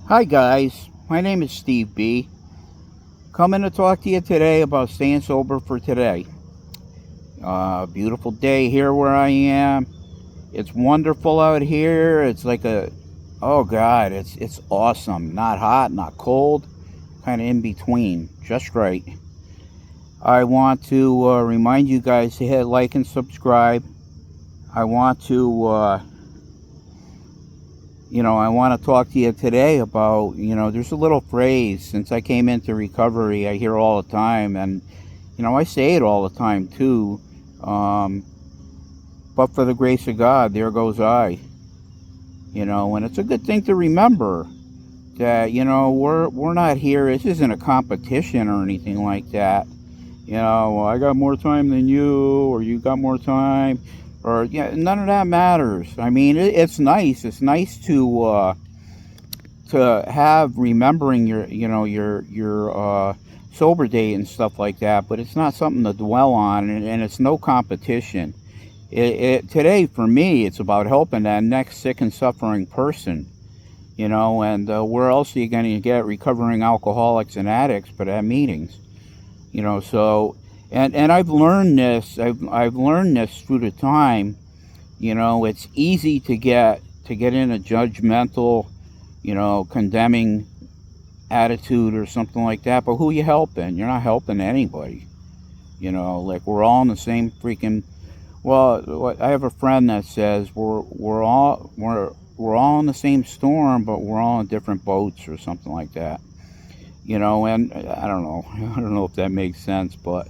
Hi guys, my name is Steve B. Coming to talk to you today about staying sober for today. Beautiful day here where I am. It's wonderful out here. It's like oh god, it's awesome. Not hot, not cold, kind of in between, just right. I want to remind you guys to hit like and subscribe. I want to I want to talk to you today about, there's a little phrase since I came into recovery I hear all the time, and, I say it all the time too. Um, but for the grace of God, there goes I. And it's a good thing to remember that, we're not here. This isn't a competition or anything like that. Well, I got more time than you, or you got more time, or yeah, none of that matters. I mean, it's nice. It's nice to have remembering your sober date and stuff like that, but it's not something to dwell on, and it's no competition. Today for me, it's about helping that next sick and suffering person. And where else are you going to get recovering alcoholics and addicts but at meetings? So and I've learned this. I've learned this through the time. It's easy to get in a judgmental, condemning attitude or something like that. But who you helping? You're not helping anybody. Like we're all in the same freaking. Well, I have a friend that says we're all in the same storm, but we're all in different boats or something like that. And I don't know. I don't know if that makes sense, but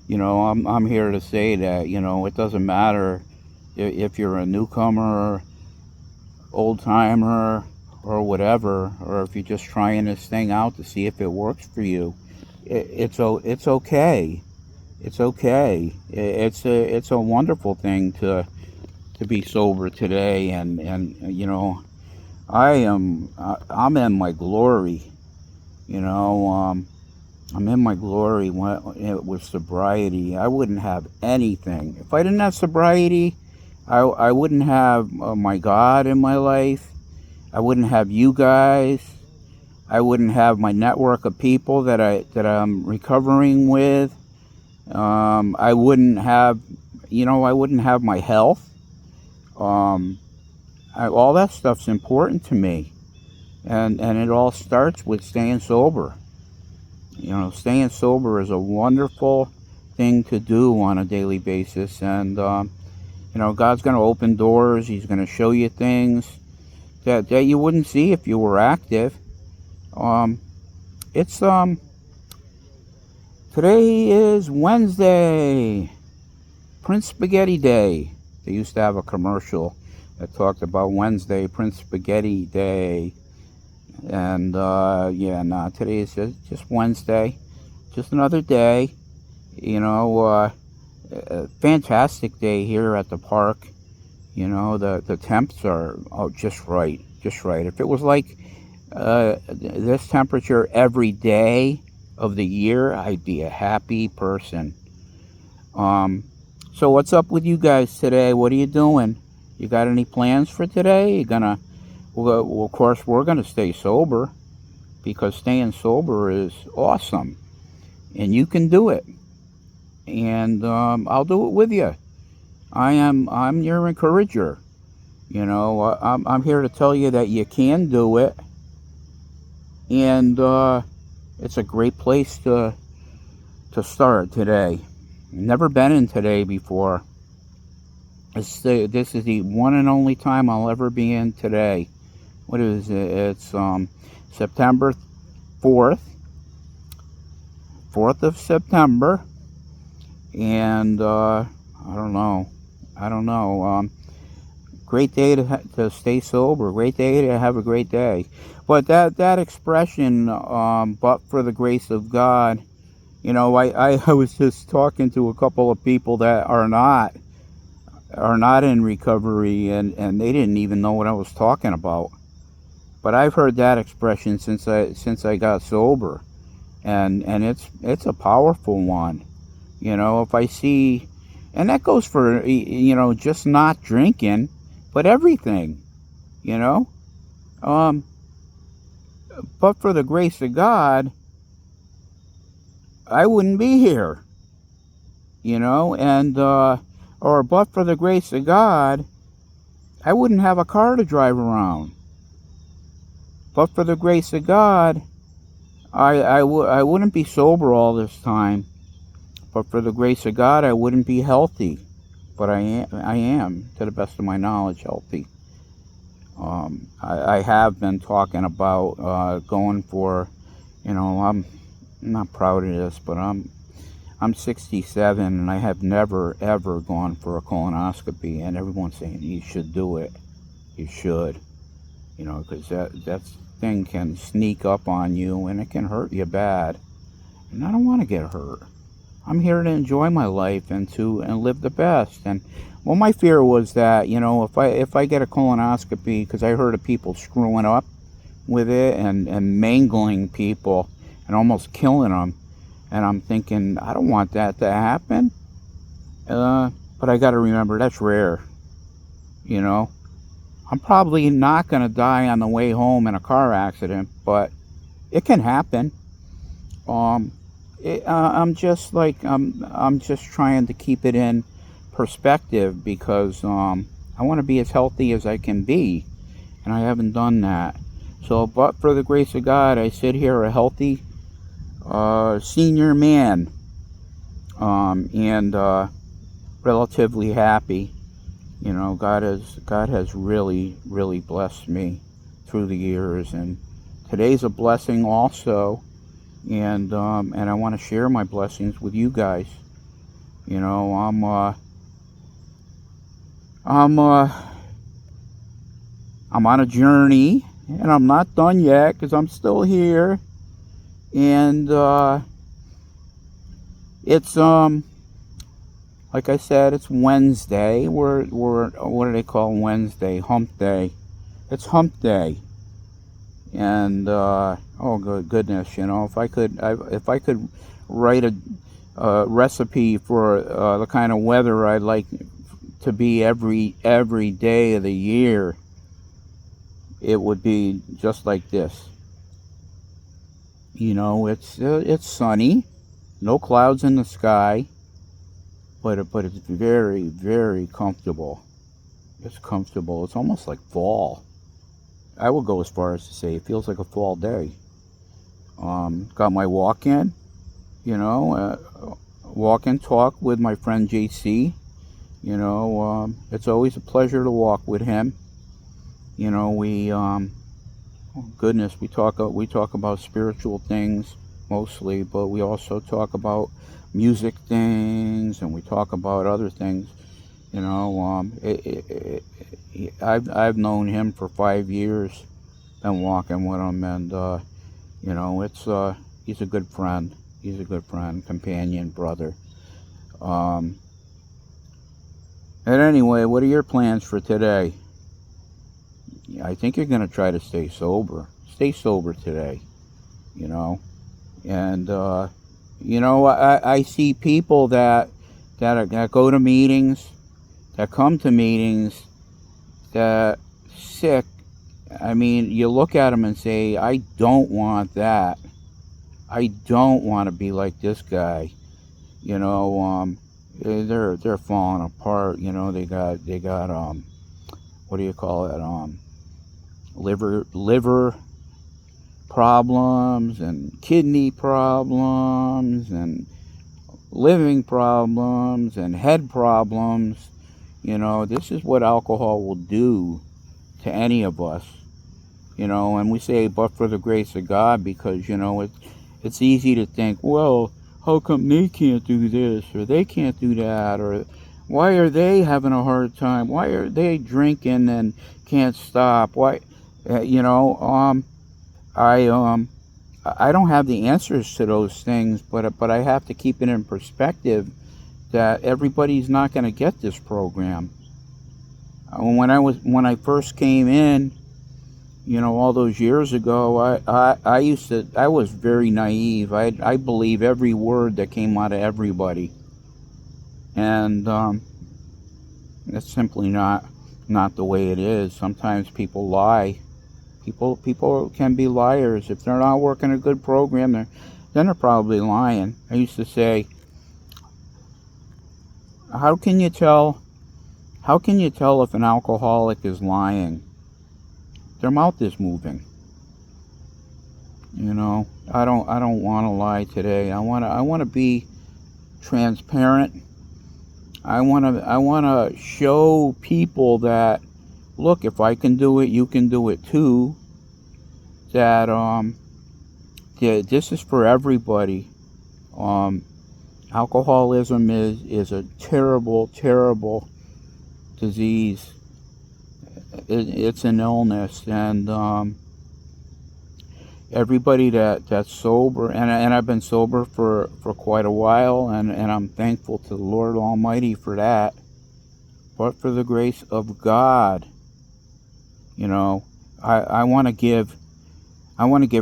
I'm here to say that it doesn't matter if you're a newcomer, old timer, or whatever, or if you're just trying this thing out to see if it works for you. It's okay. It's okay. It's a wonderful thing to be sober today, and I'm in my glory. You know, I'm in my glory with sobriety. I wouldn't have anything if I didn't have sobriety. I wouldn't have my God in my life. I wouldn't have you guys. I wouldn't have my network of people that I'm recovering with. I wouldn't have, I wouldn't have my health. Um, all that stuff's important to me, and it all starts with staying sober. Staying sober is a wonderful thing to do on a daily basis, and God's going to open doors. He's going to show you things that you wouldn't see if you were active. Um, it's Today is Wednesday, Prince Spaghetti Day. They used to have a commercial that talked about Wednesday, Prince Spaghetti Day. And today is just Wednesday, just another day. A fantastic day here at the park. The temps are just right, just right. If it was like this temperature every day of the year, I'd be a happy person. So what's up with you guys today? What are you doing? You got any plans for today? You gonna Well, of course, we're going to stay sober because staying sober is awesome, and you can do it. And I'll do it with you. I'm your encourager. I'm here to tell you that you can do it, and it's a great place to start today. Never been in today before. This is the one and only time I'll ever be in today. What is it? It's September 4th, 4th of September, and I don't know. Great day to stay sober. Great day to have a great day. But that expression, but for the grace of God, I was just talking to a couple of people that are not in recovery, and they didn't even know what I was talking about. But I've heard that expression since I got sober, and it's a powerful one. If I see, and that goes for just not drinking, but everything. You know, um, but for the grace of God, I wouldn't be here, and or but for the grace of God, I wouldn't have a car to drive around. But for the grace of God, I wouldn't be sober all this time. But for the grace of God, I wouldn't be healthy. But I am, to the best of my knowledge, healthy. I have been talking about going for, I'm not proud of this, but I'm 67 and I have never ever gone for a colonoscopy, and everyone's saying you should do it. You should, because that thing can sneak up on you and it can hurt you bad. And I don't want to get hurt. I'm here to enjoy my life and live the best. And well, my fear was that if I get a colonoscopy, because I heard of people screwing up with it and mangling people and almost killing them. And I'm thinking, I don't want that to happen. But I got to remember, that's rare. I'm probably not going to die on the way home in a car accident, but it can happen. I'm just I'm just trying to keep it in perspective, because I want to be as healthy as I can be, and I haven't done that. So, but for the grace of God, I sit here a healthy senior man, and relatively happy. God has really, really blessed me through the years, and today's a blessing also. And I want to share my blessings with you guys. I'm on a journey, and I'm not done yet, because I'm still here. And it's like I said, it's Wednesday. We're what do they call Wednesday? Hump day. It's hump day. And oh goodness, if I could write a recipe for the kind of weather I'd like to be every day of the year, it would be just like this. It's sunny, no clouds in the sky, but it's very, very comfortable. It's comfortable. It's almost like fall. I would go as far as to say it feels like a fall day. Got my walk in, walk and talk with my friend JC. It's always a pleasure to walk with him. We goodness, we talk about spiritual things mostly, but we also talk about music things, and we talk about other things. I've known him for 5 years, been walking with him, and he's a good friend. He's a good friend, companion, brother. And anyway, what are your plans for today? I think you're going to try to stay sober. Stay sober today, And I see people that go to meetings, that come to meetings, that sick. I mean, you look at them and say, I don't want that. I don't want to be like this guy. They're falling apart. They got what do you call it? Liver problems, and kidney problems, and living problems, and head problems. This is what alcohol will do to any of us. And we say, but for the grace of God, because, it's easy to think, well, how come they can't do this, or they can't do that, or why are they having a hard time? Why are they drinking and can't stop? Why, I don't have the answers to those things, but I have to keep it in perspective that everybody's not going to get this program. When I first came in, all those years ago, I was very naive. I believe every word that came out of everybody, and it's simply not the way it is. Sometimes people lie, People can be liars. If they're not working a good program, then they're probably lying. I used to say, how can you tell if an alcoholic is lying? Their mouth is moving. You know, I don't want to lie today. I want to be transparent. I want to show people that, look, if I can do it, you can do it too. That yeah, this is for everybody. Alcoholism is a terrible, terrible disease. It's an illness, and everybody that's sober, and I've been sober for quite a while, and I'm thankful to the Lord Almighty for that. But for the grace of God, you know, I want to give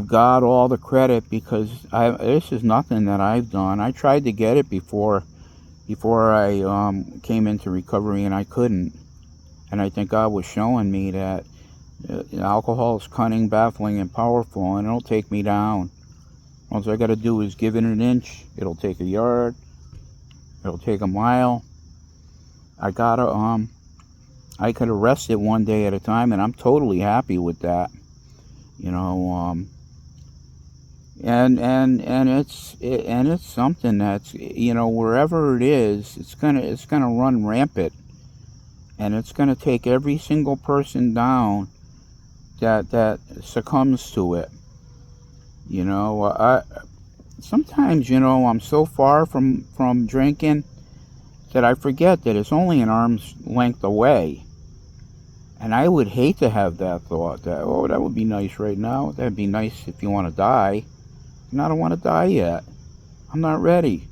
God all the credit, because this is nothing that I've done. I tried to get it before I came into recovery, and I couldn't. And I think God was showing me that alcohol is cunning, baffling, and powerful, and it'll take me down. All I got to do is give it an inch. It'll take a yard. It'll take a mile. I could arrest it one day at a time, and I'm totally happy with that. You know, and it's something that's, you know, wherever it is, it's gonna run rampant, and it's gonna take every single person down that succumbs to it. You know, sometimes, you know, I'm so far from drinking that I forget that it's only an arm's length away. And I would hate to have that thought that, oh, that would be nice right now. That'd be nice if you want to die. And I don't want to die yet. I'm not ready.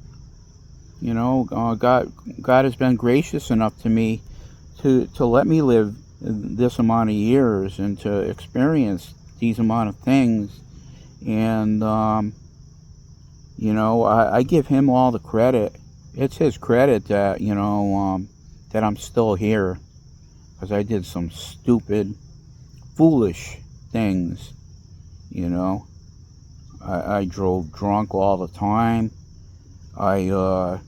You know, God has been gracious enough to me to let me live this amount of years and to experience these amount of things. And, you know, I give him all the credit. It's his credit that, you know, that I'm still here. Because I did some stupid, foolish things, you know. I drove drunk all the time. I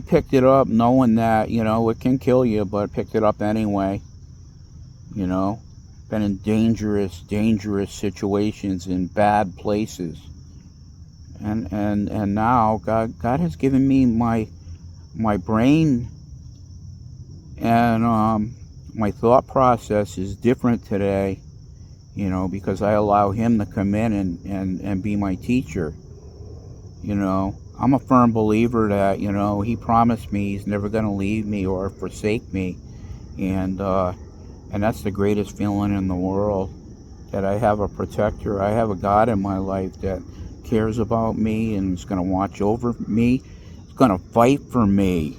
picked it up knowing that, you know, it can kill you, but I picked it up anyway. You know, been in dangerous situations in bad places. And now God has given me my brain, and my thought process is different today, you know, because I allow him to come in and be my teacher. You know, I'm a firm believer that, you know, he promised me he's never going to leave me or forsake me. And that's the greatest feeling in the world, that I have a protector. I have a God in my life that cares about me and is going to watch over me. He's going to fight for me.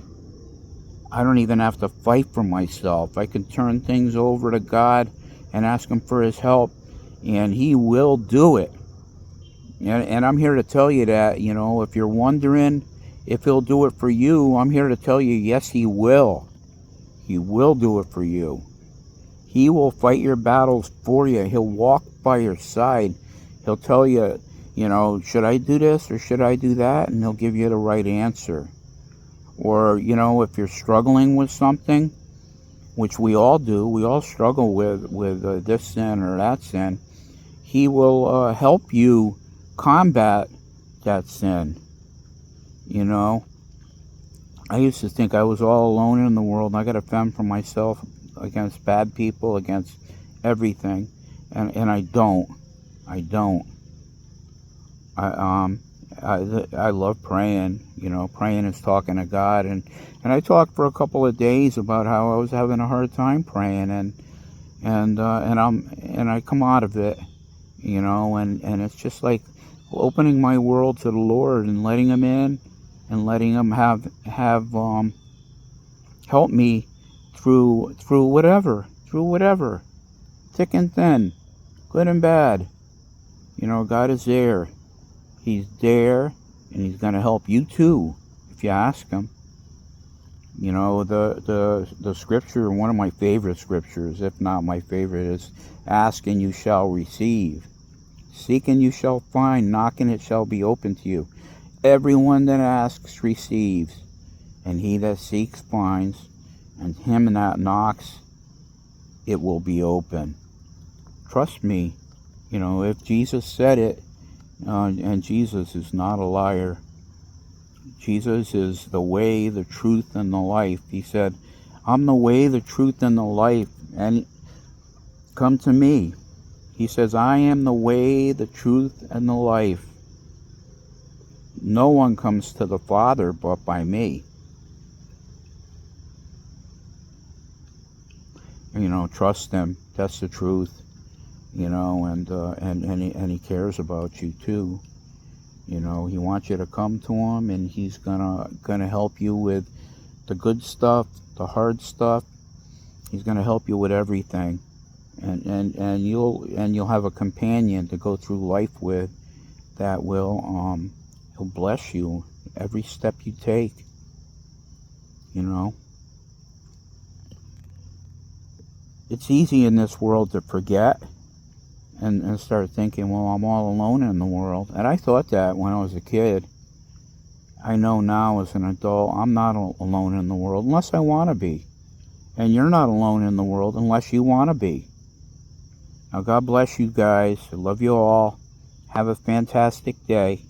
I don't even have to fight for myself. I can turn things over to God and ask him for his help, and he will do it. And I'm here to tell you that, you know, if you're wondering if he'll do it for you, I'm here to tell you, yes, he will. He will do it for you. He will fight your battles for you. He'll walk by your side. He'll tell you, you know, should I do this or should I do that? And he'll give you the right answer. Or, you know, if you're struggling with something, which we all do, we all struggle with this sin or that sin, he will help you combat that sin. You know, I used to think I was all alone in the world, and I got to fend for myself against bad people, against everything, and I don't. I love praying. You know, praying is talking to God, and I talked for a couple of days about how I was having a hard time praying, and I come out of it, you know, and it's just like opening my world to the Lord and letting him in, and letting him have help me through whatever, thick and thin, good and bad. You know, God is there. He's there, and he's going to help you too if you ask him. You know, the scripture, one of my favorite scriptures, if not my favorite, is ask and you shall receive. Seek and you shall find. Knock and it shall be open to you. Everyone that asks receives, and he that seeks finds, and him that knocks it will be open. Trust me, you know, if Jesus said it, and Jesus is not a liar. Jesus is the way, the truth, and the life. He said, I'm the way, the truth, and the life, and come to me. He says, I am the way, the truth, and the life. No one comes to the Father but by me. You know, trust him. That's the truth. You know, and he cares about you too. You know, he wants you to come to him, and he's gonna help you with the good stuff, the hard stuff. He's gonna help you with everything, and you'll have a companion to go through life with that will he'll bless you every step you take. You know, it's easy in this world to forget and start thinking, well, I'm all alone in the world. And I thought that when I was a kid. I know now as an adult, I'm not alone in the world unless I want to be. And you're not alone in the world unless you want to be. Now, God bless you guys. I love you all. Have a fantastic day.